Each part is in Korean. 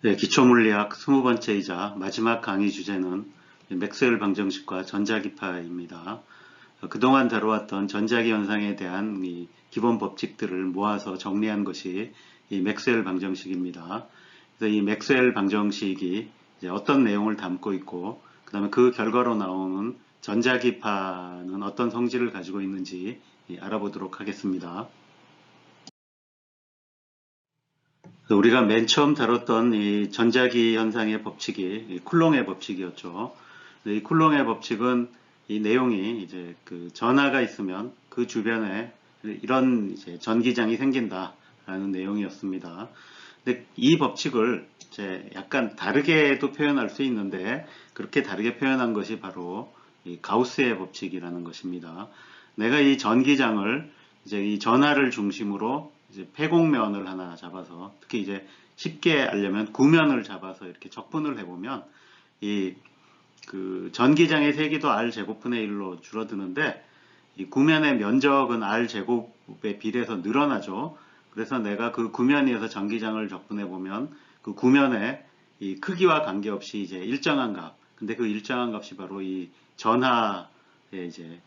네, 기초물리학 20번째이자 마지막 강의 주제는 맥스웰 방정식과 전자기파입니다. 그동안 다루었던 전자기 현상에 대한 이 기본 법칙들을 모아서 정리한 것이 이 맥스웰 방정식입니다. 그래서 이 맥스웰 방정식이 이제 어떤 내용을 담고 있고, 그 다음에 그 결과로 나오는 전자기파는 어떤 성질을 가지고 있는지 알아보도록 하겠습니다. 우리가 맨 처음 다뤘던 이 전자기 현상의 법칙이 이 쿨롱의 법칙이었죠. 이 쿨롱의 법칙은 이 내용이 이제 그 전하가 있으면 그 주변에 이런 이제 전기장이 생긴다라는 내용이었습니다. 근데 이 법칙을 이제 약간 다르게도 표현할 수 있는데, 그렇게 다르게 표현한 것이 바로 이 가우스의 법칙이라는 것입니다. 내가 이 전기장을 이제 이 전하를 중심으로 이제 폐곡면을 하나 잡아서, 특히 이제 쉽게 알려면 구면을 잡아서 이렇게 적분을 해보면 이 그 전기장의 세기도 r 제곱분의 1로 줄어드는데, 이 구면의 면적은 r 제곱에 비례해서 늘어나죠. 그래서 내가 그 구면에서 전기장을 적분해 보면 그 구면의 이 크기와 관계없이 이제 일정한 값, 근데 그 일정한 값이 바로 이 전하에 이제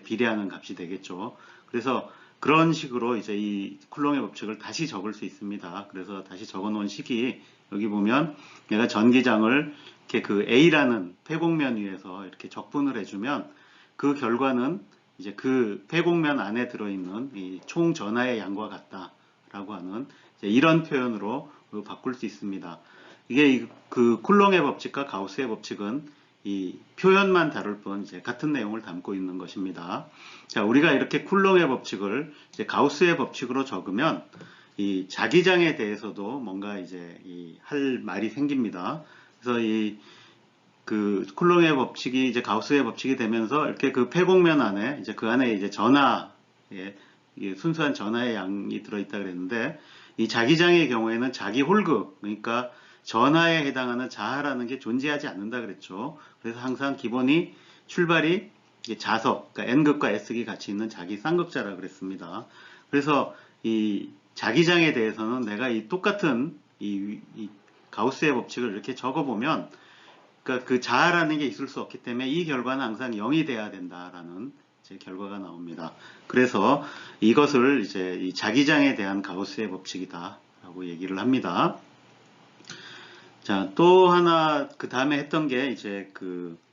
비례하는 값이 되겠죠. 그래서 그런 식으로 이제 이 쿨롱의 법칙을 다시 적을 수 있습니다. 그래서 다시 적어 놓은 식이 여기 보면, 내가 전기장을 이렇게 그 A라는 폐곡면 위에서 이렇게 적분을 해주면 그 결과는 이제 그 폐곡면 안에 들어있는 이 총 전하의 양과 같다라고 하는 이런 표현으로 바꿀 수 있습니다. 이게 그 쿨롱의 법칙과 가우스의 법칙은 이 표현만 다룰 뿐 이제 같은 내용을 담고 있는 것입니다. 자, 우리가 이렇게 쿨롱의 법칙을 이제 가우스의 법칙으로 적으면 이 자기장에 대해서도 뭔가 이제 할 말이 생깁니다. 그래서 이 그 쿨롱의 법칙이 이제 가우스의 법칙이 되면서 이렇게 그 폐곡면 안에 이제 그 안에 이제 전하의 순수한 전하의 양이 들어있다 그랬는데, 이 자기장의 경우에는 자기 홀극, 그러니까 전하에 해당하는 자하라는 게 존재하지 않는다 그랬죠. 그래서 항상 기본이 출발이 자석, 그러니까 n극과 s극이 같이 있는 자기 쌍극자라 그랬습니다. 그래서 이 자기장에 대해서는 내가 이 똑같은 이 가우스의 법칙을 이렇게 적어보면, 그러니까 그 자아라는 게 있을 수 없기 때문에 이 결과는 항상 0이 돼야 된다라는 이제 결과가 나옵니다. 그래서 이것을 이제 이 자기장에 대한 가우스의 법칙이다라고 얘기를 합니다. 자, 또 하나 그 다음에 했던 게 이제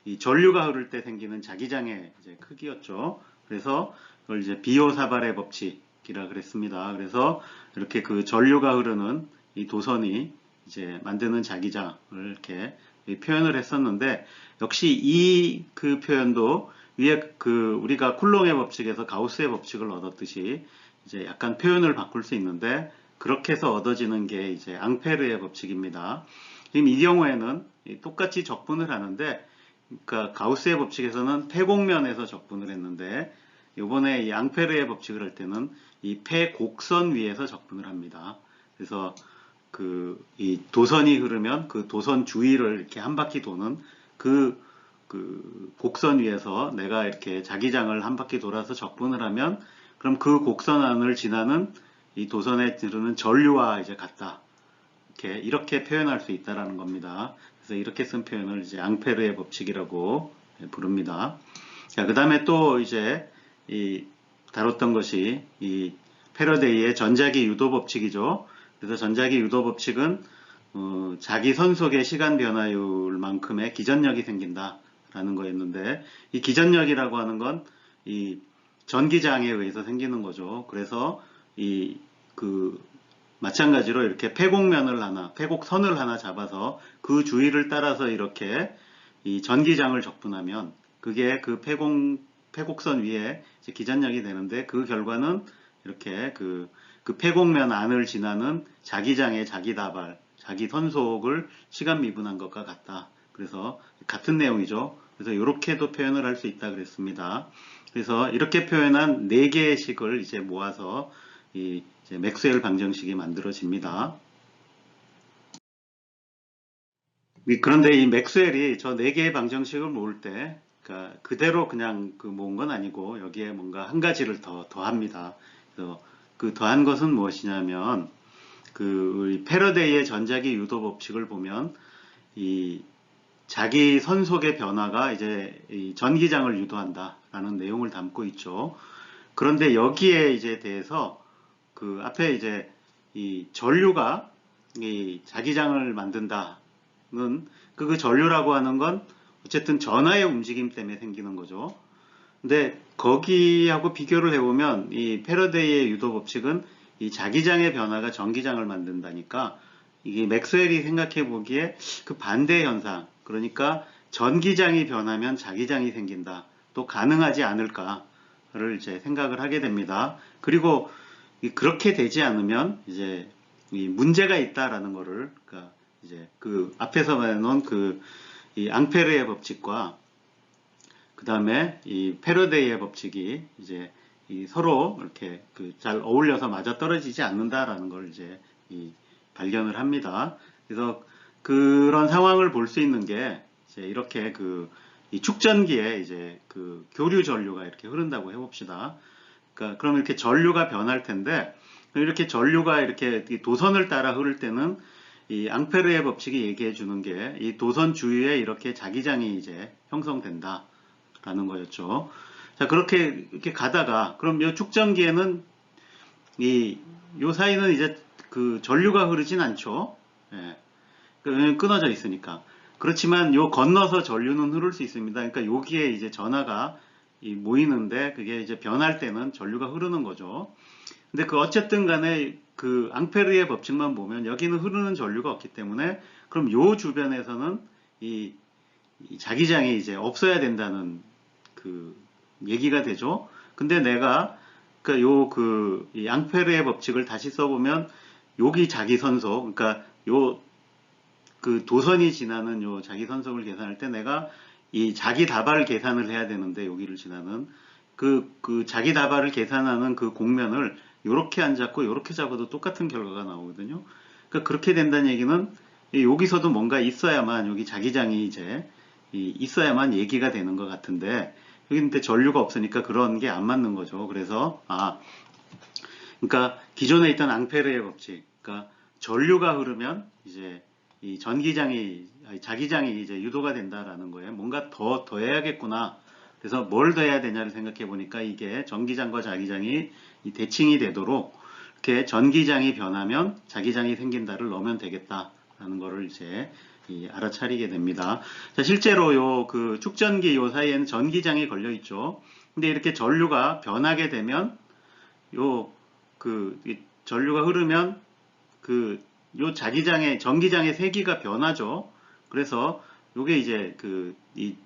이 전류가 흐를 때 생기는 자기장의 이제 크기였죠. 그래서 그걸 이제 비오사발의 법칙이라 그랬습니다. 그래서 이렇게 그 전류가 흐르는 이 도선이 이제 만드는 자기장을 이렇게 표현을 했었는데, 역시 이 그 표현도 위에 그 우리가 쿨롱의 법칙에서 가우스의 법칙을 얻었듯이 이제 약간 표현을 바꿀 수 있는데, 그렇게 해서 얻어지는 게 이제 앙페르의 법칙입니다. 지금 이 경우에는 똑같이 적분을 하는데, 그러니까 가우스의 법칙에서는 폐곡면에서 적분을 했는데, 이번에 이 앙페르의 법칙을 할 때는 이 폐곡선 위에서 적분을 합니다. 그래서 이 도선이 흐르면 그 도선 주위를 이렇게 한 바퀴 도는 그 곡선 위에서 내가 이렇게 자기장을 한 바퀴 돌아서 적분을 하면, 그럼 그 곡선 안을 지나는 이 도선에 흐르는 전류와 이제 같다. 이렇게 표현할 수 있다라는 겁니다. 그래서 이렇게 쓴 표현을 이제 앙페르의 법칙이라고 부릅니다. 자, 그 다음에 또 이제 다뤘던 것이 이 패러데이의 전자기 유도 법칙이죠. 그래서 전자기 유도 법칙은 자기 선속의 시간 변화율만큼의 기전력이 생긴다라는 거였는데, 이 기전력이라고 하는 건 이 전기장에 의해서 생기는 거죠. 그래서 마찬가지로 이렇게 폐곡선을 하나 잡아서 그 주위를 따라서 이렇게 이 전기장을 적분하면 그게 그 폐곡선 위에 기전력이 되는데, 그 결과는 이렇게 그 폐곡면 안을 지나는 자기장의 자기다발, 자기 선속을 시간 미분한 것과 같다. 그래서 같은 내용이죠. 그래서 이렇게도 표현을 할 수 있다 그랬습니다. 그래서 이렇게 표현한 4개의 식을 이제 모아서 이제 맥스웰 방정식이 만들어집니다. 그런데 이 맥스웰이 저 4개의 방정식을 모을 때, 그러니까 그대로 그냥 모은 건 아니고 여기에 뭔가 한 가지를 더합니다. 그래서 그 더한 것은 무엇이냐면, 그 패러데이의 전자기 유도 법칙을 보면 이 자기 선속의 변화가 이제 이 전기장을 유도한다라는 내용을 담고 있죠. 그런데 여기에 이제 대해서 그 앞에 이제 이 전류가 이 자기장을 만든다는 그 전류라고 하는 건 어쨌든 전하의 움직임 때문에 생기는 거죠. 근데 거기하고 비교를 해보면 이 패러데이의 유도 법칙은 이 자기장의 변화가 전기장을 만든다니까 이게 맥스웰이 생각해 보기에 그 반대 현상, 그러니까 전기장이 변하면 자기장이 생긴다. 또 가능하지 않을까를 이제 생각을 하게 됩니다. 그리고 그렇게 되지 않으면 이제 이 문제가 있다라는 거를 그러니까 이제 그 앞에서 말해놓은 이 앙페르의 법칙과 그 다음에 이 패러데이의 법칙이 이제 서로 이렇게 잘 어울려서 맞아 떨어지지 않는다라는 걸 이제 발견을 합니다. 그래서 그런 상황을 볼 수 있는 게 이제 이렇게 이 축전기에 이제 교류 전류가 이렇게 흐른다고 해봅시다. 그러니까 그럼 이렇게 전류가 변할 텐데 이렇게 전류가 이렇게 도선을 따라 흐를 때는 이 앙페르의 법칙이 얘기해 주는 게 이 도선 주위에 이렇게 자기장이 이제 형성된다라는 거였죠. 자, 그렇게 이렇게 가다가 그럼 이 축전기에는 요 사이는 이제 전류가 흐르진 않죠. 예. 끊어져 있으니까. 그렇지만 요 건너서 전류는 흐를 수 있습니다. 그러니까 여기에 이제 전하가 모이는데 그게 이제 변할 때는 전류가 흐르는 거죠. 근데 어쨌든 간에 앙페르의 법칙만 보면 여기는 흐르는 전류가 없기 때문에 그럼 요 주변에서는 이 자기장이 이제 없어야 된다는 얘기가 되죠. 근데 내가 이 앙페르의 법칙을 다시 써보면 여기 자기선속, 그러니까 도선이 지나는 요 자기선속을 계산할 때 내가 이 자기다발 계산을 해야 되는데 여기를 지나는 자기다발을 계산하는 공면을 요렇게 안 잡고 요렇게 잡아도 똑같은 결과가 나오거든요. 그러니까 그렇게 된다는 얘기는 여기서도 뭔가 있어야만 여기 자기장이 이제 있어야만 얘기가 되는 것 같은데 여기 근데 전류가 없으니까 그런 게 안 맞는 거죠. 그래서 그러니까 기존에 있던 앙페르의 법칙, 그러니까 전류가 흐르면 이제 이 자기장이 이제 유도가 된다라는 거예요. 뭔가 더 해야겠구나. 그래서 뭘 더 해야 되냐를 생각해 보니까 이게 전기장과 자기장이 대칭이 되도록 이렇게 전기장이 변하면 자기장이 생긴다를 넣으면 되겠다라는 거를 이제 알아차리게 됩니다. 자, 실제로 축전기 요 사이에는 전기장이 걸려 있죠. 근데 이렇게 전류가 변하게 되면 전류가 흐르면 요 전기장의 세기가 변하죠. 그래서 요게 이제 이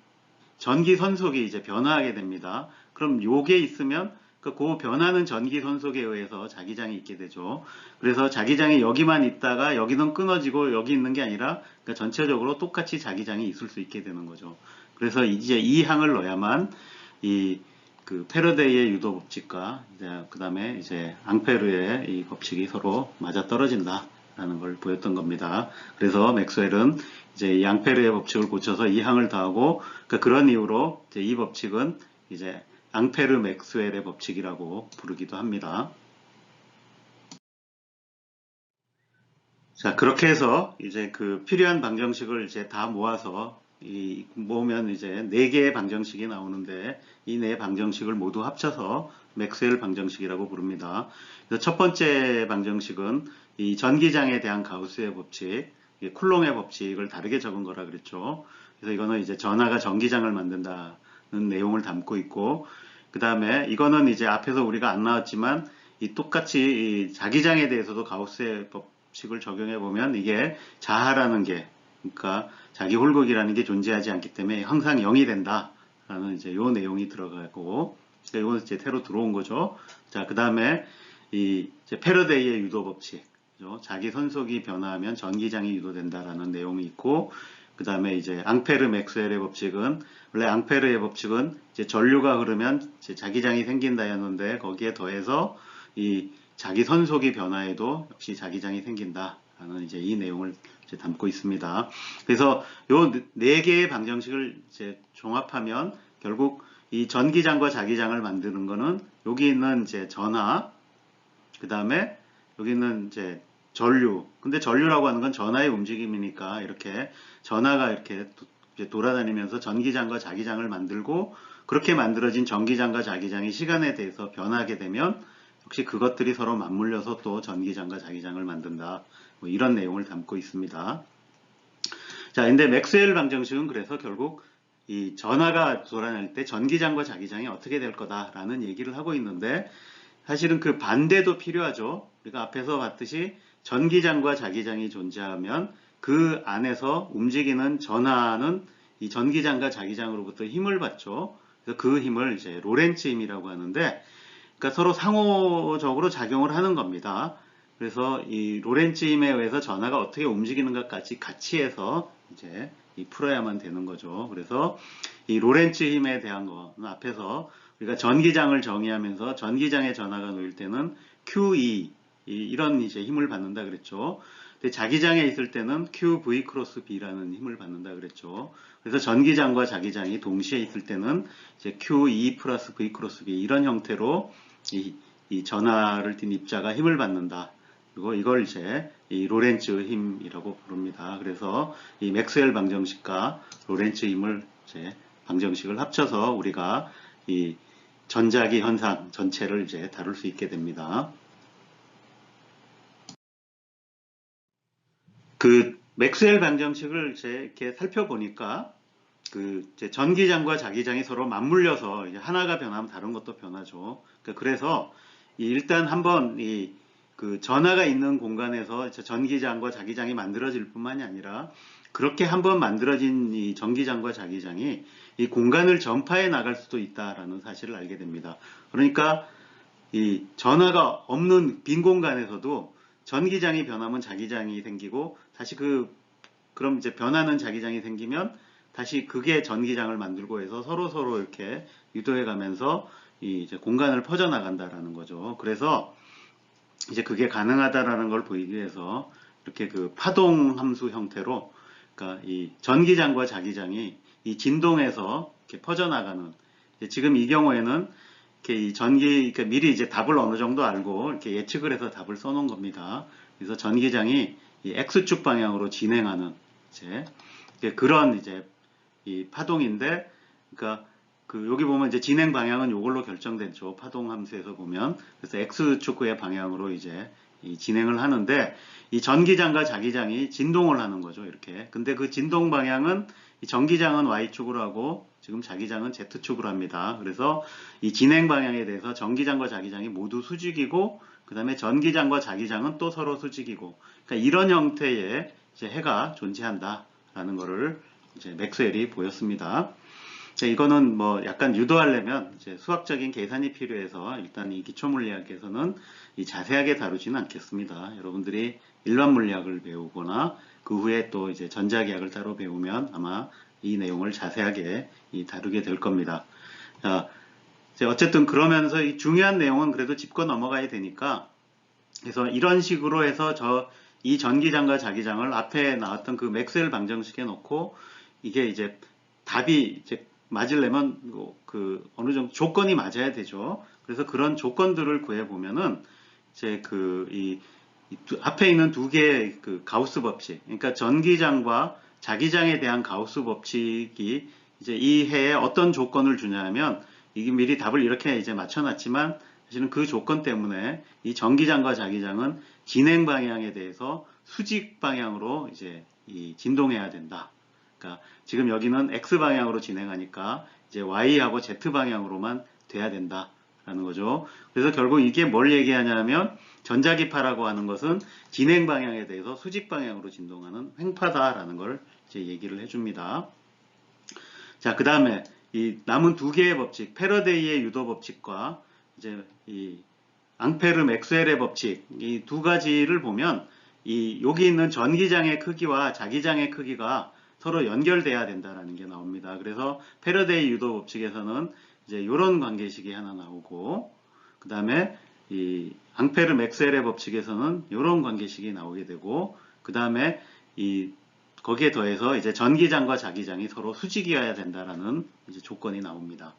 전기 선속이 이제 변화하게 됩니다. 그럼 요게 있으면 그 변하는 전기 선속에 의해서 자기장이 있게 되죠. 그래서 자기장이 여기만 있다가 여기는 끊어지고 여기 있는 게 아니라 그러니까 전체적으로 똑같이 자기장이 있을 수 있게 되는 거죠. 그래서 이제 이 항을 넣어야만 패러데이의 유도 법칙과 그 다음에 이제 앙페르의 이 법칙이 서로 맞아 떨어진다라는 걸 보였던 겁니다. 그래서 맥스웰은 이제 이 앙페르의 법칙을 고쳐서 이 항을 더하고 그런 이유로 이제 이 법칙은 이제 앙페르 맥스웰의 법칙이라고 부르기도 합니다. 자, 그렇게 해서 이제 필요한 방정식을 이제 다 모아서 모으면 이제 4개의 방정식이 나오는데 이 4 방정식을 모두 합쳐서 맥스웰 방정식이라고 부릅니다. 그래서 첫 번째 방정식은 이 전기장에 대한 가우스의 법칙, 쿨롱의 법칙을 다르게 적은 거라 그랬죠. 그래서 이거는 이제 전하가 전기장을 만든다는 내용을 담고 있고, 그 다음에 이거는 이제 앞에서 우리가 안 나왔지만 똑같이 자기장에 대해서도 가우스의 법칙을 적용해 보면 이게 자하라는 게, 그러니까 자기 홀극이라는 게 존재하지 않기 때문에 항상 0이 된다라는 이제 요 내용이 들어가고, 이건 이제 새로 들어온 거죠. 자, 그 다음에 이제 패러데이의 유도 법칙, 그죠? 자기 선속이 변화하면 전기장이 유도된다라는 내용이 있고, 그 다음에 이제 앙페르 맥스웰의 법칙은 원래 앙페르의 법칙은 이제 전류가 흐르면 이제 자기장이 생긴다였는데 거기에 더해서 이 자기 선속이 변화해도 역시 자기장이 생긴다라는 이제 이 내용을 이제 담고 있습니다. 그래서 요 4개의 방정식을 이제 종합하면 결국 이 전기장과 자기장을 만드는 거는 여기 있는 이제 전하, 그 다음에 여기 있는 이제 전류. 근데 전류라고 하는 건 전하의 움직임이니까 이렇게 전하가 이렇게 이제 돌아다니면서 전기장과 자기장을 만들고 그렇게 만들어진 전기장과 자기장이 시간에 대해서 변하게 되면 역시 그것들이 서로 맞물려서 또 전기장과 자기장을 만든다. 뭐 이런 내용을 담고 있습니다. 자, 근데 맥스웰 방정식은 그래서 결국 이 전하가 돌아다닐 때 전기장과 자기장이 어떻게 될 거다라는 얘기를 하고 있는데 사실은 그 반대도 필요하죠. 우리가 앞에서 봤듯이 전기장과 자기장이 존재하면 그 안에서 움직이는 전하는 이 전기장과 자기장으로부터 힘을 받죠. 그래서 그 힘을 이제 로렌츠 힘이라고 하는데, 그러니까 서로 상호적으로 작용을 하는 겁니다. 그래서 이 로렌츠 힘에 의해서 전하가 어떻게 움직이는 것까지 같이 해서 이제 풀어야만 되는 거죠. 그래서 이 로렌츠 힘에 대한 거는 앞에서 우리가 전기장을 정의하면서 전기장의 전하가 놓일 때는 QE 이런 이제 힘을 받는다 그랬죠. 근데 자기장에 있을 때는 QV 크로스 B라는 힘을 받는다 그랬죠. 그래서 전기장과 자기장이 동시에 있을 때는 이제 QE 플러스 V 크로스 B 이런 형태로 이 전하를 띤 입자가 힘을 받는다. 그리고 이걸 이제 이 로렌츠 힘이라고 부릅니다. 그래서 이 맥스웰 방정식과 로렌츠 힘을 이제 방정식을 합쳐서 우리가 이 전자기 현상 전체를 이제 다룰 수 있게 됩니다. 그 맥스웰 방정식을 이제 이렇게 살펴보니까 그 이제 전기장과 자기장이 서로 맞물려서 이제 하나가 변하면 다른 것도 변하죠. 그래서 일단 한번 그 전하가 있는 공간에서 전기장과 자기장이 만들어질 뿐만이 아니라 그렇게 한번 만들어진 이 전기장과 자기장이 이 공간을 전파해 나갈 수도 있다라는 사실을 알게 됩니다. 그러니까 이 전하가 없는 빈 공간에서도 전기장이 변하면 자기장이 생기고 다시 그럼 이제 변하는 자기장이 생기면 다시 그게 전기장을 만들고 해서 서로 이렇게 유도해 가면서 이제 공간을 퍼져나간다라는 거죠. 그래서 이제 그게 가능하다라는 걸 보이기 위해서 이렇게 그 파동 함수 형태로 그러니까 이 전기장과 자기장이 이 진동에서 이렇게 퍼져나가는 지금 이 경우에는 이렇게 이 그러니까 미리 이제 답을 어느 정도 알고 이렇게 예측을 해서 답을 써놓은 겁니다. 그래서 전기장이 이 X축 방향으로 진행하는 이제 그런 이제 이 파동인데, 그러니까 여기 보면 이제 진행 방향은 이걸로 결정되죠. 파동 함수에서 보면. 그래서 X축의 방향으로 이제 진행을 하는데, 이 전기장과 자기장이 진동을 하는 거죠. 이렇게. 근데 그 진동 방향은 이 전기장은 Y축으로 하고, 지금 자기장은 Z축으로 합니다. 그래서 이 진행 방향에 대해서 전기장과 자기장이 모두 수직이고, 그 다음에 전기장과 자기장은 또 서로 수직이고, 그러니까 이런 형태의 이제 해가 존재한다라는 거를 이제 맥스웰이 보였습니다. 이거는 뭐 약간 유도하려면 이제 수학적인 계산이 필요해서 일단 이 기초물리학에서는 자세하게 다루지는 않겠습니다. 여러분들이 일반 물리학을 배우거나 그 후에 또 이제 전자기학을 따로 배우면 아마 이 내용을 자세하게 다루게 될 겁니다. 자, 어쨌든 그러면서 이 중요한 내용은 그래도 짚고 넘어가야 되니까 그래서 이런 식으로 해서 이 전기장과 자기장을 앞에 나왔던 그 맥스웰 방정식에 놓고 이게 이제 답이 이제 맞으려면 그 어느 정도 조건이 맞아야 되죠. 그래서 그런 조건들을 구해 보면은 이제 앞에 있는 두 개의 그 가우스 법칙, 그러니까 전기장과 자기장에 대한 가우스 법칙이 이제 이 해에 어떤 조건을 주냐면 이게 미리 답을 이렇게 이제 맞춰놨지만 사실은 그 조건 때문에 이 전기장과 자기장은 진행 방향에 대해서 수직 방향으로 이제 진동해야 된다. 그러니까 지금 여기는 X 방향으로 진행하니까 이제 Y하고 Z 방향으로만 돼야 된다라는 거죠. 그래서 결국 이게 뭘 얘기하냐면 전자기파라고 하는 것은 진행 방향에 대해서 수직 방향으로 진동하는 횡파다라는 걸 이제 얘기를 해줍니다. 자, 그 다음에 이 남은 두 개의 법칙, 패러데이의 유도 법칙과 이제 이 앙페르 맥스웰의 법칙, 이 두 가지를 보면 여기 있는 전기장의 크기와 자기장의 크기가 서로 연결돼야 된다라는 게 나옵니다. 그래서 패러데이 유도 법칙에서는 이제 이런 관계식이 하나 나오고, 그 다음에 이 앙페르 맥스웰의 법칙에서는 이런 관계식이 나오게 되고, 그 다음에 거기에 더해서 이제 전기장과 자기장이 서로 수직이어야 된다라는 이제 조건이 나옵니다.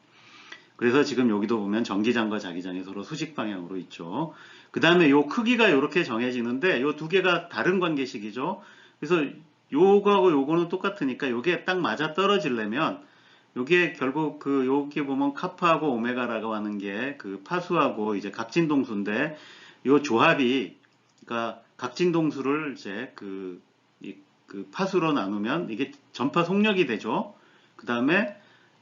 그래서 지금 여기도 보면 전기장과 자기장이 서로 수직 방향으로 있죠. 그 다음에 요 크기가 이렇게 정해지는데 요 두 개가 다른 관계식이죠. 그래서 요거하고 요거는 똑같으니까 요게 딱 맞아 떨어지려면 요게 결국 그 여기 보면 카파하고 오메가라고 하는 게 그 파수하고 이제 각진동수인데 요 조합이 그러니까 각진동수를 이제 그 파수로 나누면 이게 전파 속력이 되죠. 그 다음에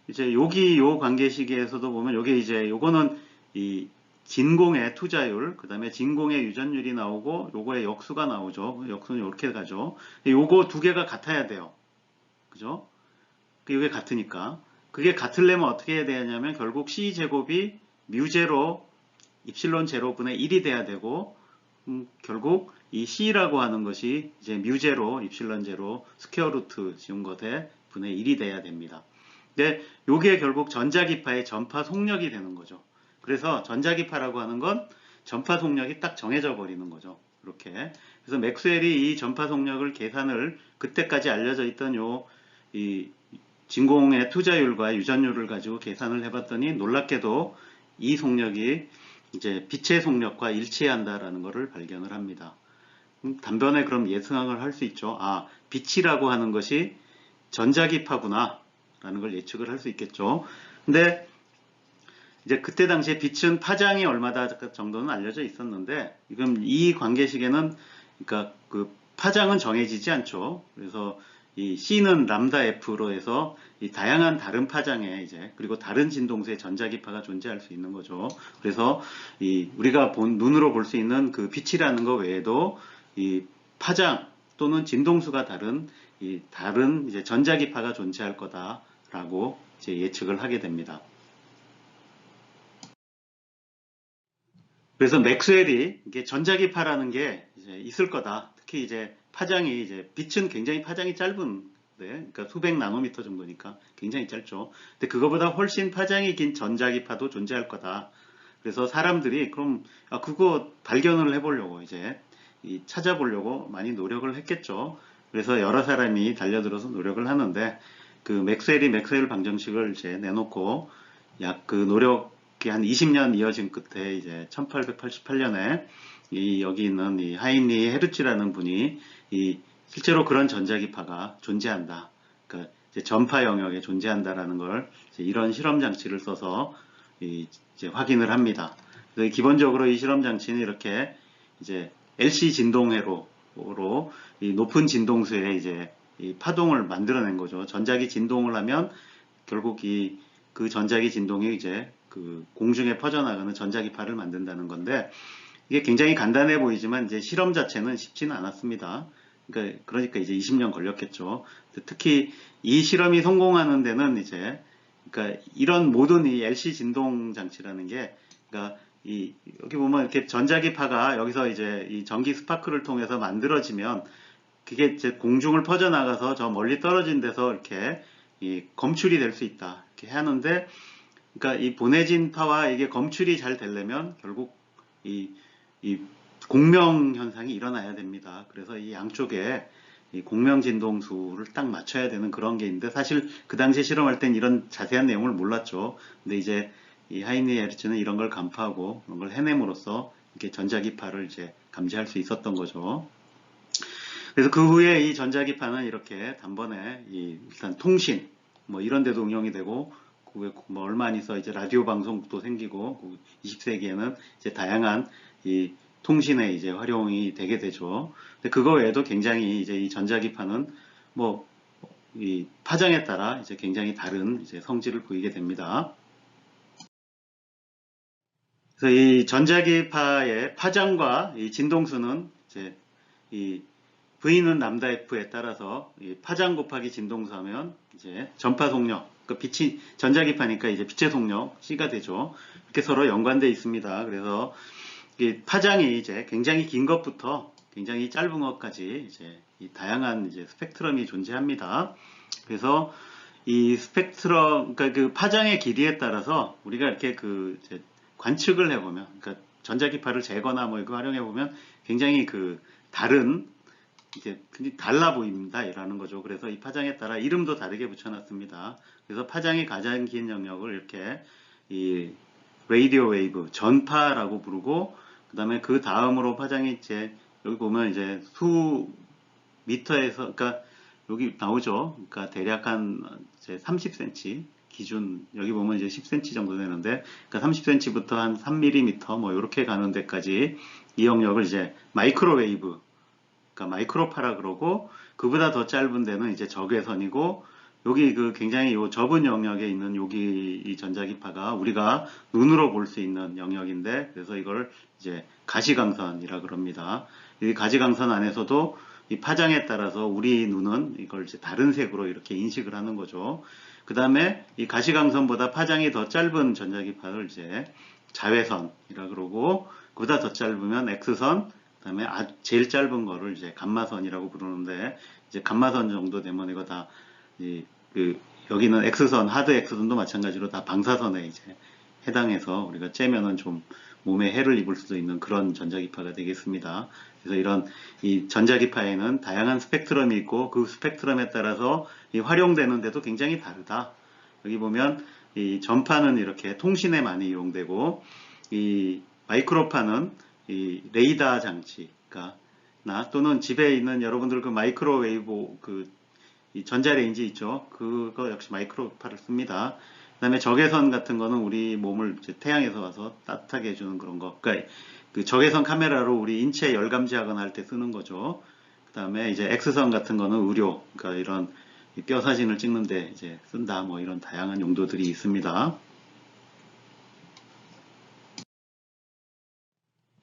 이제 여기 요 관계식에서도 보면 요게 이제 요거는 이 진공의 투자율, 그 다음에 진공의 유전율이 나오고 요거의 역수가 나오죠. 역수는 이렇게 가죠. 요거 두 개가 같아야 돼요. 그죠? 이게 같으니까. 그게 같으려면 어떻게 해야 되냐면 결국 C제곱이 뮤제로 입실론 제로분의 1이 돼야 되고 결국 이 C라고 하는 것이 이제 뮤제로 입실론 제로 스퀘어 루트 지운 것에 분의 1이 돼야 됩니다. 근데 요게 결국 전자기파의 전파 속력이 되는 거죠. 그래서 전자기파라고 하는 건 전파 속력이 딱 정해져 버리는 거죠. 이렇게. 그래서 맥스웰이 이 전파 속력을 계산을 그때까지 알려져 있던 이 진공의 투자율과 유전율을 가지고 계산을 해봤더니 놀랍게도 이 속력이 이제 빛의 속력과 일치한다라는 것을 발견을 합니다. 단변에 그럼 예상을 할 수 있죠. 아, 빛이라고 하는 것이 전자기파구나 라는 걸 예측을 할 수 있겠죠. 근데 이제 그때 당시에 빛은 파장이 얼마다 정도는 알려져 있었는데 지금 이 관계식에는 그러니까 그 파장은 정해지지 않죠. 그래서 이 C는 람다 F로 해서 이 다양한 다른 파장에 이제 그리고 다른 진동수의 전자기파가 존재할 수 있는 거죠. 그래서 이 우리가 눈으로 볼 수 있는 그 빛이라는 것 외에도 이 파장 또는 진동수가 다른 이제 전자기파가 존재할 거다라고 이제 예측을 하게 됩니다. 그래서 맥스웰이 이게 전자기파라는 게 이제 있을 거다. 특히 이제 파장이 이제 빛은 굉장히 파장이 짧은 그러니까 수백 나노미터 정도니까 굉장히 짧죠. 근데 그거보다 훨씬 파장이 긴 전자기파도 존재할 거다. 그래서 사람들이 그럼 그거 발견을 해보려고 이제 찾아보려고 많이 노력을 했겠죠. 그래서 여러 사람이 달려들어서 노력을 하는데 그 맥스웰이 맥스웰 방정식을 이제 내놓고 약 그 노력이 한 20년 이어진 끝에 이제 1888년에 여기 있는 이 하인리 헤르츠라는 분이 실제로 그런 전자기파가 존재한다. 그러니까 이제 전파 영역에 존재한다라는 걸 이런 실험 장치를 써서 이제 확인을 합니다. 그래서 기본적으로 이 실험 장치는 이렇게 이제 LC 진동회로 이 높은 진동수에 이제 이 파동을 만들어낸 거죠. 전자기 진동을 하면 결국 그 전자기 진동이 이제 그 공중에 퍼져나가는 전자기파를 만든다는 건데 이게 굉장히 간단해 보이지만 이제 실험 자체는 쉽지는 않았습니다. 그러니까 이제 20년 걸렸겠죠. 특히 이 실험이 성공하는 데는 이제 그러니까 이런 모든 이 LC 진동 장치라는 게 그러니까 여기 보면 이렇게 전자기파가 여기서 이제 이 전기 스파크를 통해서 만들어지면 그게 이제 공중을 퍼져나가서 저 멀리 떨어진 데서 이렇게 검출이 될 수 있다. 이렇게 하는데 그러니까 이 보내진 파와 이게 검출이 잘 되려면 결국 이 공명 현상이 일어나야 됩니다. 그래서 이 양쪽에 이 공명 진동수를 딱 맞춰야 되는 그런 게 있는데 사실 그 당시에 실험할 땐 이런 자세한 내용을 몰랐죠. 근데 이제 이 하이니 에르츠는 이런 걸 간파하고 그런 걸 해냄으로써 이렇게 전자기파를 이제 감지할 수 있었던 거죠. 그래서 그 후에 이 전자기파는 이렇게 단번에 일단 통신 뭐 이런 데도 응용이 되고 뭐 얼마 안 있어 이제 라디오 방송도 생기고 20세기에는 이제 다양한 이 통신에 이제 활용이 되게 되죠. 근데 그거 외에도 굉장히 이제 이 전자기파는 뭐 이 파장에 따라 이제 굉장히 다른 이제 성질을 보이게 됩니다. 그래서 이 전자기파의 파장과 이 진동수는 이제 이 V는 람다 F에 따라서 파장 곱하기 진동수 하면 이제 전파 속력, 그 빛이 전자기파니까 이제 빛의 속력 C가 되죠. 이렇게 서로 연관되어 있습니다. 그래서 파장이 이제 굉장히 긴 것부터 굉장히 짧은 것까지 이제 다양한 이제 스펙트럼이 존재합니다. 그래서 이 스펙트럼, 그러니까 그 파장의 길이에 따라서 우리가 이렇게 이제 관측을 해보면, 그러니까 전자기파를 재거나 뭐 이거 활용해보면 굉장히 다른 이게 굉장히 달라 보입니다. 이라는 거죠. 그래서 이 파장에 따라 이름도 다르게 붙여놨습니다. 그래서 파장이 가장 긴 영역을 이렇게 이 라디오 웨이브, 전파라고 부르고, 그 다음에 그 다음으로 파장이 이제, 여기 보면 이제 수 미터에서, 그러니까 여기 나오죠. 그러니까 대략 한 이제 30cm 기준, 여기 보면 이제 10cm 정도 되는데, 그러니까 30cm부터 한 3mm 뭐 이렇게 가는 데까지 이 영역을 이제 마이크로웨이브, 그러니까 마이크로파라 그러고, 그보다 더 짧은 데는 이제 적외선이고, 여기 그 굉장히 요 좁은 영역에 있는 여기 이 전자기파가 우리가 눈으로 볼 수 있는 영역인데, 그래서 이걸 이제 가시광선이라 그럽니다. 이 가시광선 안에서도 이 파장에 따라서 우리 눈은 이걸 이제 다른 색으로 이렇게 인식을 하는 거죠. 그 다음에 이 가시광선보다 파장이 더 짧은 전자기파를 이제 자외선이라 그러고, 그보다 더 짧으면 X선, 그다음에 제일 짧은 거를 이제 감마선이라고 부르는데, 이제 감마선 정도 되면 이거 다 여기는 X선, 하드 X선도 마찬가지로 다 방사선에 이제 해당해서 우리가 쬐면은 좀 몸에 해를 입을 수도 있는 그런 전자기파가 되겠습니다. 그래서 이런 이 전자기파에는 다양한 스펙트럼이 있고, 그 스펙트럼에 따라서 이 활용되는데도 굉장히 다르다. 여기 보면 이 전파는 이렇게 통신에 많이 이용되고, 이 마이크로파는 이 레이더 장치가 또는 집에 있는 여러분들 그 마이크로웨이브 이 전자레인지 있죠. 그거 역시 마이크로파를 씁니다. 그 다음에 적외선 같은 거는 우리 몸을 이제 태양에서 와서 따뜻하게 해주는 그런 거. 그러니까 그 적외선 카메라로 우리 인체 열 감지하거나 할 때 쓰는 거죠. 그 다음에 이제 X선 같은 거는 의료, 그러니까 이런 뼈 사진을 찍는데 이제 쓴다. 뭐 이런 다양한 용도들이 있습니다.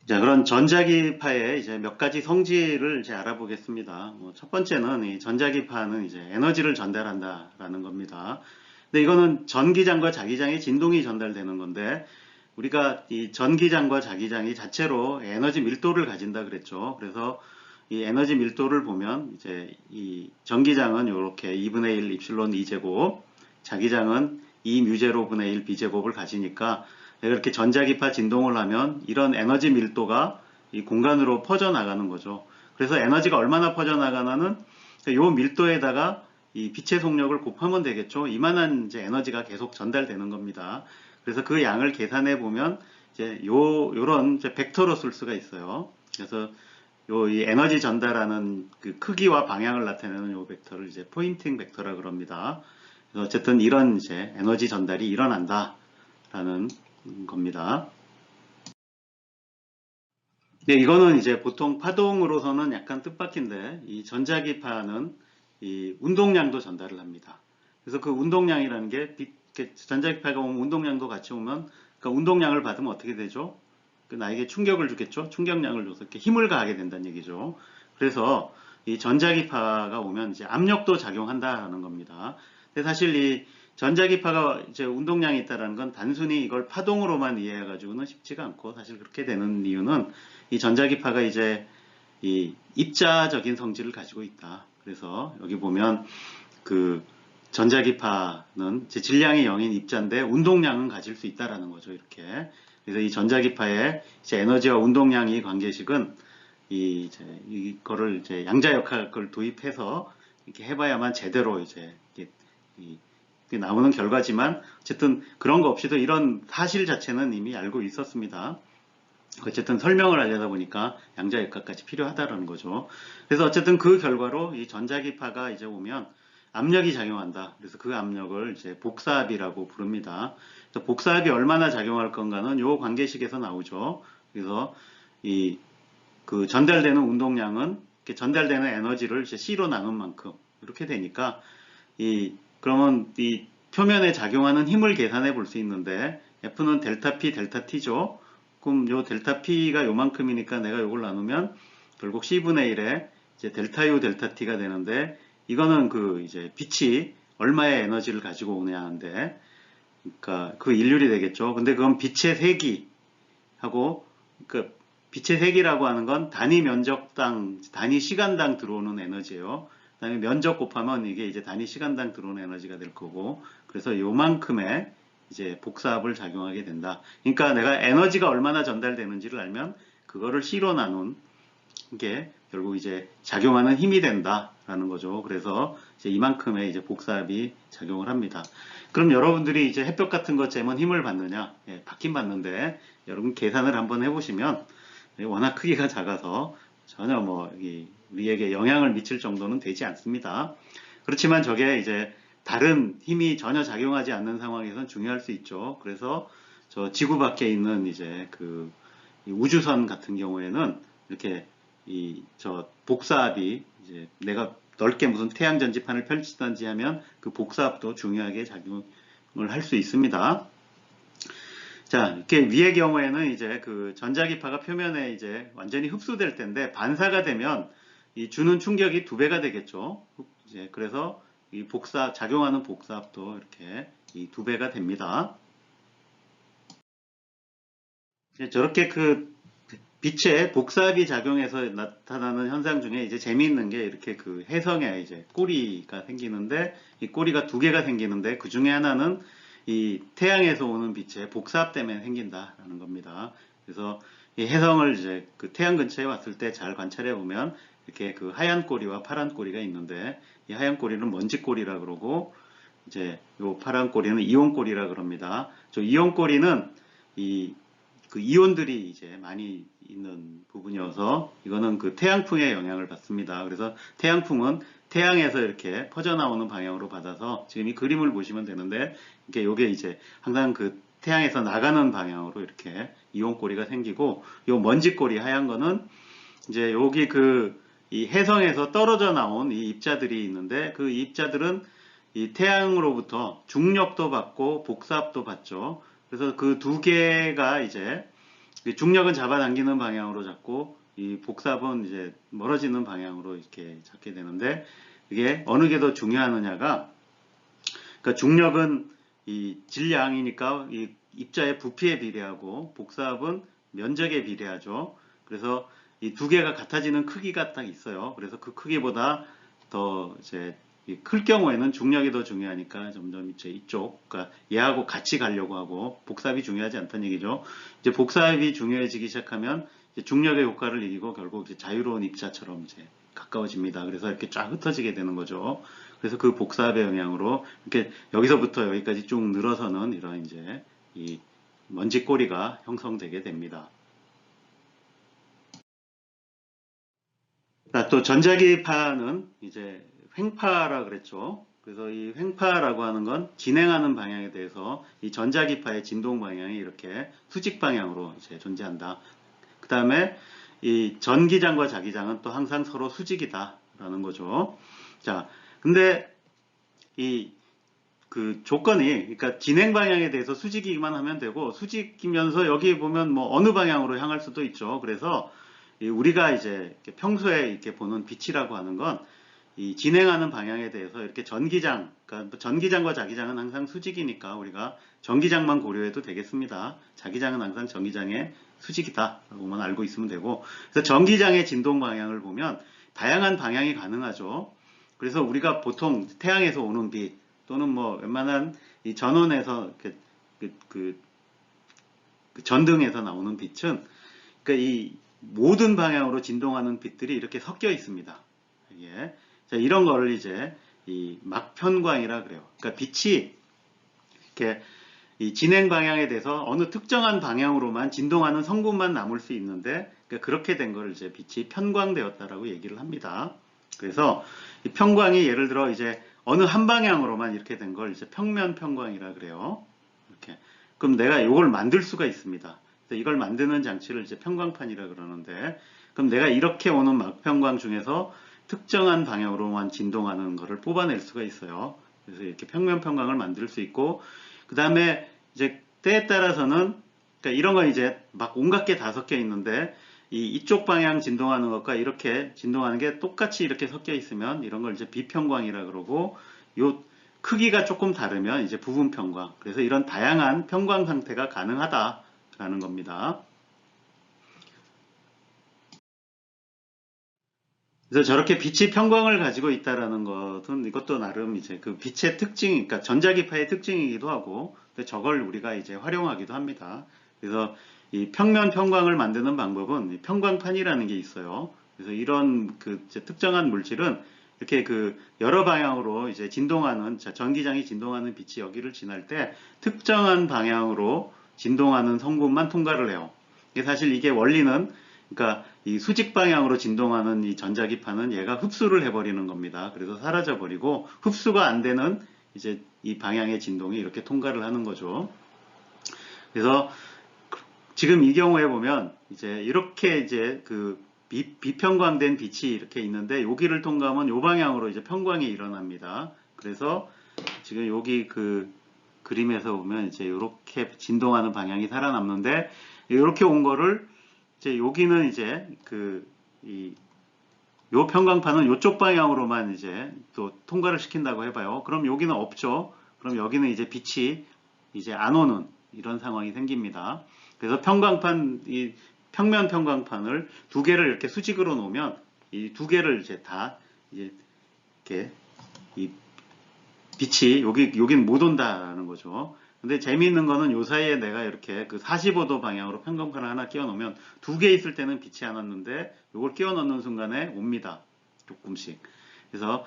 자, 그런 전자기파의 이제 몇 가지 성질을 이제 알아보겠습니다. 첫 번째는 이 전자기파는 이제 에너지를 전달한다라는 겁니다. 근데 이거는 전기장과 자기장의 진동이 전달되는 건데, 우리가 이 전기장과 자기장이 자체로 에너지 밀도를 가진다 그랬죠. 그래서 이 에너지 밀도를 보면 이제 이 전기장은 이렇게 2분의 1 입실론 2제곱, 자기장은 2뮤제로분의 1 b제곱을 가지니까, 이렇게 전자기파 진동을 하면 이런 에너지 밀도가 이 공간으로 퍼져나가는 거죠. 그래서 에너지가 얼마나 퍼져나가나는 이 밀도에다가 이 빛의 속력을 곱하면 되겠죠. 이만한 이제 에너지가 계속 전달되는 겁니다. 그래서 그 양을 계산해 보면 이제 요런 이제 벡터로 쓸 수가 있어요. 그래서 이 에너지 전달하는 그 크기와 방향을 나타내는 요 벡터를 이제 포인팅 벡터라 그럽니다. 그래서 어쨌든 이런 이제 에너지 전달이 일어난다라는 겁니다. 네, 이거는 이제 보통 파동으로서는 약간 뜻밖인데, 이 전자기파는 이 운동량도 전달을 합니다. 그래서 그 운동량이라는 게 전자기파가 오면 운동량도 같이 오면, 그러니까 운동량을 받으면 어떻게 되죠? 나에게 충격을 주겠죠? 충격량을 줘서 이렇게 힘을 가하게 된다는 얘기죠. 그래서 이 전자기파가 오면 이제 압력도 작용한다는 겁니다. 근데 사실 이 전자기파가 이제 운동량이 있다는 건 단순히 이걸 파동으로만 이해해가지고는 쉽지가 않고, 사실 그렇게 되는 이유는 이 전자기파가 이제 이 입자적인 성질을 가지고 있다. 그래서 여기 보면 그 전자기파는 제 질량이 0인 입자인데 운동량은 가질 수 있다라는 거죠. 이렇게. 그래서 이 전자기파의 이제 에너지와 운동량이 관계식은 이거를 이제 양자역학을 도입해서 이렇게 해봐야만 제대로 이제 나오는 결과지만, 어쨌든 그런 거 없이도 이런 사실 자체는 이미 알고 있었습니다. 어쨌든 설명을 하려다 보니까 양자역학까지 필요하다라는 거죠. 그래서 어쨌든 그 결과로 이 전자기파가 이제 오면 압력이 작용한다. 그래서 그 압력을 이제 복사압이라고 부릅니다. 그래서 복사압이 얼마나 작용할 건가는 요 관계식에서 나오죠. 그래서 그 전달되는 운동량은 전달되는 에너지를 이제 C로 나눈 만큼 이렇게 되니까, 그러면 이 표면에 작용하는 힘을 계산해 볼 수 있는데, F는 델타 P, 델타 T죠. 그럼 요 델타 P가 요만큼이니까 내가 요걸 나누면 결국 C분의 1에 이제 델타 U, 델타 T가 되는데, 이거는 이제 빛이 얼마의 에너지를 가지고 오냐인데, 그러니까 그 일률이 되겠죠. 근데 그건 빛의 세기하고, 그 빛의 세기라고 하는 건 단위 면적당, 단위 시간당 들어오는 에너지예요. 그 다음에 면적 곱하면 이게 이제 단위 시간당 들어오는 에너지가 될 거고, 그래서 요만큼의 이제 복사압을 작용하게 된다. 그러니까 내가 에너지가 얼마나 전달되는지를 알면 그거를 C로 나눈 게 결국 이제 작용하는 힘이 된다라는 거죠. 그래서 이제 이만큼의 이제 복사압이 작용을 합니다. 그럼 여러분들이 이제 햇볕 같은 것 쬐면 힘을 받느냐? 예, 받긴 받는데 여러분 계산을 한번 해보시면 워낙 크기가 작아서 전혀 뭐 우리에게 영향을 미칠 정도는 되지 않습니다. 그렇지만 저게 이제 다른 힘이 전혀 작용하지 않는 상황에선 중요할 수 있죠. 그래서 저 지구 밖에 있는 이제 이 우주선 같은 경우에는 이렇게 저 복사압이 이제 내가 넓게 무슨 태양 전지판을 펼치든지 하면 그 복사압도 중요하게 작용을 할 수 있습니다. 자, 이렇게 위의 경우에는 이제 그 전자기파가 표면에 이제 완전히 흡수될 텐데 반사가 되면 이 주는 충격이 2배가 되겠죠. 이제 그래서 이 작용하는 복사압도 이렇게 이 2배가 됩니다. 저렇게 그 빛의 복사압이 작용해서 나타나는 현상 중에 이제 재미있는 게 이렇게 그 혜성에 이제 꼬리가 생기는데 이 꼬리가 2개가 생기는데 그 중에 하나는 이 태양에서 오는 빛의 복사압 때문에 생긴다라는 겁니다. 그래서 이 혜성을 이제 그 태양 근처에 왔을 때 잘 관찰해 보면 이렇게 그 하얀 꼬리와 파란 꼬리가 있는데 이 하얀 꼬리는 먼지 꼬리라 그러고 이제 요 파란 꼬리는 이온 꼬리라 그럽니다. 저 이온 꼬리는 그 이온들이 이제 많이 있는 부분이어서 이거는 그 태양풍의 영향을 받습니다. 그래서 태양풍은 태양에서 이렇게 퍼져나오는 방향으로 받아서 지금 이 그림을 보시면 되는데 요게 이제 항상 그 태양에서 나가는 방향으로 이렇게 이온 꼬리가 생기고 요 먼지 꼬리 하얀 거는 이제 여기 이 해성에서 떨어져 나온 이 입자들이 있는데 그 입자들은 이 태양으로부터 중력도 받고 복사압도 받죠. 그래서 그 2개가 이제 중력은 잡아당기는 방향으로 잡고 이 복사압은 이제 멀어지는 방향으로 이렇게 잡게 되는데 이게 어느 게 더 중요하느냐가 그러니까 중력은 이 질량이니까 이 입자의 부피에 비례하고 복사압은 면적에 비례하죠. 그래서 이 2개가 같아지는 크기가 딱 있어요. 그래서 그 크기보다 더 이제 클 경우에는 중력이 더 중요하니까 점점 이제 이쪽, 그러니까 얘하고 같이 가려고 하고 복사압이 중요하지 않다는 얘기죠. 이제 복사압이 중요해지기 시작하면 이제 중력의 효과를 이기고 결국 이제 자유로운 입자처럼 이제 가까워집니다. 그래서 이렇게 쫙 흩어지게 되는 거죠. 그래서 그 복사압의 영향으로 이렇게 여기서부터 여기까지 쭉 늘어서는 이런 이제 이 먼지 꼬리가 형성되게 됩니다. 자, 또 전자기파는 이제 횡파라 그랬죠. 그래서 이 횡파라고 하는 건 진행하는 방향에 대해서 이 전자기파의 진동 방향이 이렇게 수직 방향으로 이제 존재한다. 그 다음에 이 전기장과 자기장은 또 항상 서로 수직이다라는 거죠. 자, 근데 그 조건이, 그러니까 진행 방향에 대해서 수직이기만 하면 되고, 수직이면서 여기 보면 뭐 어느 방향으로 향할 수도 있죠. 그래서 우리가 이제 평소에 이렇게 보는 빛이라고 하는 건 이 진행하는 방향에 대해서 이렇게 그러니까 전기장과 자기장은 항상 수직이니까 우리가 전기장만 고려해도 되겠습니다. 자기장은 항상 전기장의 수직이다라고만 알고 있으면 되고, 그래서 전기장의 진동 방향을 보면 다양한 방향이 가능하죠. 그래서 우리가 보통 태양에서 오는 빛 또는 뭐 웬만한 이 전원에서 그 전등에서 나오는 빛은 그러니까 이 모든 방향으로 진동하는 빛들이 이렇게 섞여 있습니다. 예. 자, 이런 거를 이제 이 막편광이라 그래요. 그러니까 빛이 이렇게 이 진행 방향에 대해서 어느 특정한 방향으로만 진동하는 성분만 남을 수 있는데 그러니까 그렇게 된 거를 이제 빛이 편광되었다라고 얘기를 합니다. 그래서 이 편광이 예를 들어 이제 어느 한 방향으로만 이렇게 된 걸 이제 평면 편광이라 그래요. 이렇게. 그럼 내가 이걸 만들 수가 있습니다. 이걸 만드는 장치를 이제 편광판이라 그러는데, 그럼 내가 이렇게 오는 막편광 중에서 특정한 방향으로만 진동하는 것을 뽑아낼 수가 있어요. 그래서 이렇게 평면 편광을 만들 수 있고, 그 다음에 이제 때에 따라서는 그러니까 이런 건 이제 막 온갖 게 다 섞여 있는데 이쪽 방향 진동하는 것과 이렇게 진동하는 게 똑같이 이렇게 섞여 있으면 이런 걸 이제 비편광이라 그러고, 요 크기가 조금 다르면 이제 부분 편광. 그래서 이런 다양한 편광 상태가 가능하다라는 겁니다. 그래서 저렇게 빛이 편광을 가지고 있다라는 것은 이것도 나름 이제 그 빛의 특징, 그러니까 전자기파의 특징이기도 하고, 근데 저걸 우리가 이제 활용하기도 합니다. 그래서 이 평면 편광을 만드는 방법은 편광판이라는 게 있어요. 그래서 이런 이제 특정한 물질은 이렇게 여러 방향으로 이제 진동하는, 전기장이 진동하는 빛이 여기를 지날 때 특정한 방향으로 진동하는 성분만 통과를 해요. 사실 이게 원리는, 그러니까 이 수직 방향으로 진동하는 이 전자기파는 얘가 흡수를 해버리는 겁니다. 그래서 사라져 버리고, 흡수가 안 되는 이제 이 방향의 진동이 이렇게 통과를 하는 거죠. 그래서 지금 이 경우에 보면 이제 이렇게 이제 비평광된 빛이 이렇게 있는데, 여기를 통과하면 이 방향으로 이제 평광이 일어납니다. 그래서 지금 여기 그림에서 보면 이제 이렇게 진동하는 방향이 살아남는데, 이렇게 온 거를 이제 여기는 이제 요 평광판은 이쪽 방향으로만 이제 또 통과를 시킨다고 해봐요. 그럼 여기는 없죠. 그럼 여기는 이제 빛이 이제 안 오는 이런 상황이 생깁니다. 그래서 이 평면 평광판을 두 개를 이렇게 수직으로 놓으면 이 두 개를 이제 다 이제 이렇게 이 빛이 여긴 못 온다는 거죠. 근데 재미있는 거는 요 사이에 내가 이렇게 45도 방향으로 평광판을 하나 끼워 놓으면 두 개 있을 때는 빛이 안 왔는데, 요걸 끼워 넣는 순간에 옵니다. 조금씩. 그래서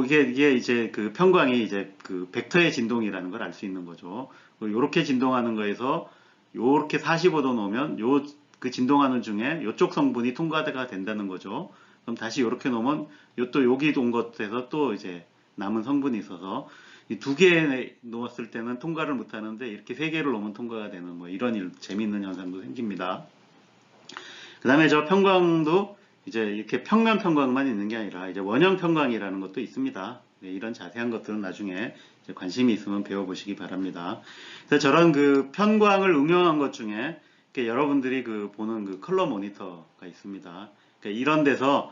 이게 이제 평광이 이제 벡터의 진동이라는 걸 알 수 있는 거죠. 요렇게 진동하는 거에서 요렇게 45도 놓으면 진동하는 중에 요쪽 성분이 통과가 된다는 거죠. 그럼 다시 요렇게 놓으면 또 여기 온 것에서 또 이제 남은 성분이 있어서 이 두 개 놓았을 때는 통과를 못 하는데, 이렇게 세 개를 놓으면 통과가 되는 뭐 이런 재미있는 현상도 생깁니다. 그 다음에 저 평광도 이제 이렇게 평면 평광만 있는 게 아니라 이제 원형 평광이라는 것도 있습니다. 네, 이런 자세한 것들은 나중에 이제 관심이 있으면 배워보시기 바랍니다. 그래서 저런 편광을 응용한 것 중에 여러분들이 보는 컬러 모니터가 있습니다. 그러니까 이런 데서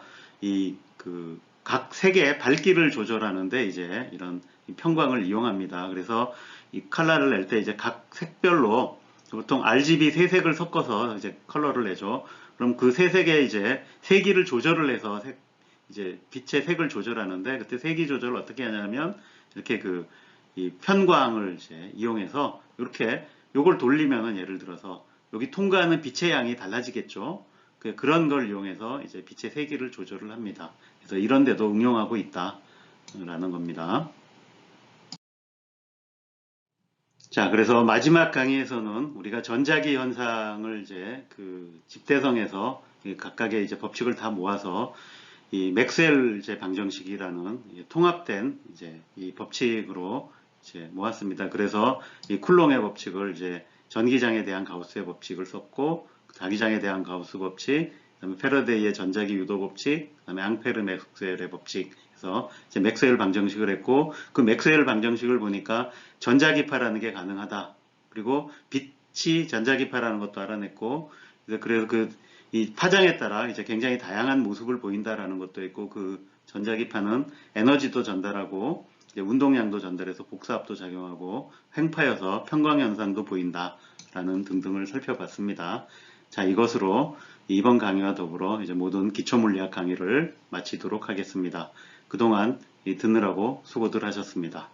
각 색의 밝기를 조절하는데 이제 이런 평광을 이용합니다. 그래서 이 컬러를 낼 때 이제 각 색별로 보통 RGB 세 색을 섞어서 이제 컬러를 내죠. 그럼 그 세 색의 이제 세기를 조절을 해서 이제 빛의 색을 조절하는데, 그때 세기 조절을 어떻게 하냐면 이렇게 이 편광을 이제 이용해서 이렇게 요걸 돌리면은, 예를 들어서 여기 통과하는 빛의 양이 달라지겠죠. 그런 걸 이용해서 이제 빛의 세기를 조절을 합니다. 그래서 이런 데도 응용하고 있다라는 겁니다. 자, 그래서 마지막 강의에서는 우리가 전자기 현상을 이제 집대성에서 각각의 이제 법칙을 다 모아서 이 맥스웰 이제 방정식이라는 통합된 이제 이 법칙으로 이제 모았습니다. 그래서 이 쿨롱의 법칙을 이제 전기장에 대한 가우스의 법칙을 썼고, 자기장에 대한 가우스 법칙, 그다음에 패러데이의 전자기 유도 법칙, 그다음에 앙페르 맥스웰의 법칙, 그래서 이제 맥스웰 방정식을 했고, 그 맥스웰 방정식을 보니까 전자기파라는 게 가능하다. 그리고 빛이 전자기파라는 것도 알아냈고, 그래서 이 파장에 따라 이제 굉장히 다양한 모습을 보인다라는 것도 있고, 전자기파는 에너지도 전달하고 이제 운동량도 전달해서 복사압도 작용하고 횡파여서 평광현상도 보인다라는 등등을 살펴봤습니다. 자, 이것으로 이번 강의와 더불어 이제 모든 기초물리학 강의를 마치도록 하겠습니다. 그동안 듣느라고 수고들 하셨습니다.